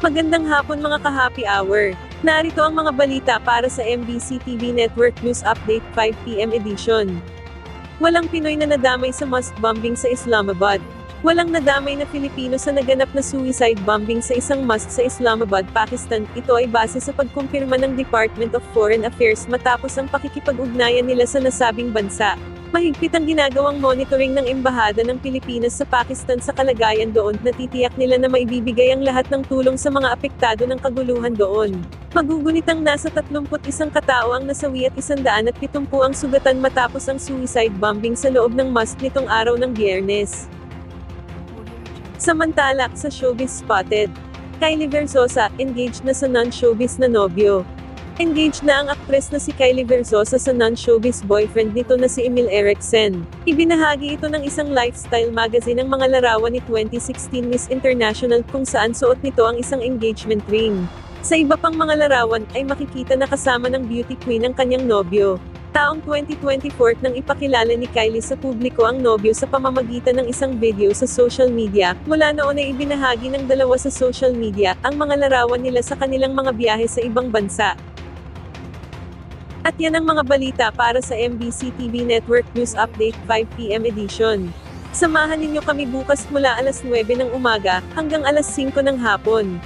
Magandang hapon mga ka-happy hour. Narito ang mga balita para sa MBC TV Network News Update 5 PM edition. Walang Pinoy na nadamay sa mosque bombing sa Islamabad. Walang nadamay na Filipino sa naganap na suicide bombing sa isang mosque sa Islamabad, Pakistan. Ito ay base sa pagkumpirma ng Department of Foreign Affairs matapos ang pakikipag-ugnayan nila sa nasabing bansa. Mahigpit ang ginagawang monitoring ng Embahada ng Pilipinas sa Pakistan sa kalagayan doon. Natitiyak nila na maibibigay ang lahat ng tulong sa mga apektado ng kaguluhan doon. Magugunitang nasa 31 katao ang nasawi at 170 ang sugatan matapos ang suicide bombing sa loob ng mosque nitong araw ng Biyernes. Samantala, sa showbiz spotted, Kylie Verzosa, engaged na sa non-showbiz na nobyo. Engaged na ang aktres na si Kylie Verzosa sa non-showbiz boyfriend nito na si Emil Eriksen. Ibinahagi ito ng isang lifestyle magazine ang mga larawan ni 2016 Miss International kung saan suot nito ang isang engagement ring. Sa iba pang mga larawan, ay makikita na kasama ng beauty queen ang kanyang nobyo. Taong 2024 nang ipakilala ni Kylie sa publiko ang nobyo sa pamamagitan ng isang video sa social media. Mula noon ay ibinahagi ng dalawa sa social media ang mga larawan nila sa kanilang mga biyahe sa ibang bansa. At yan ang mga balita para sa MBC TV Network News Update 5 PM edition. Samahan ninyo kami bukas mula alas 9 ng umaga hanggang alas 5 ng hapon.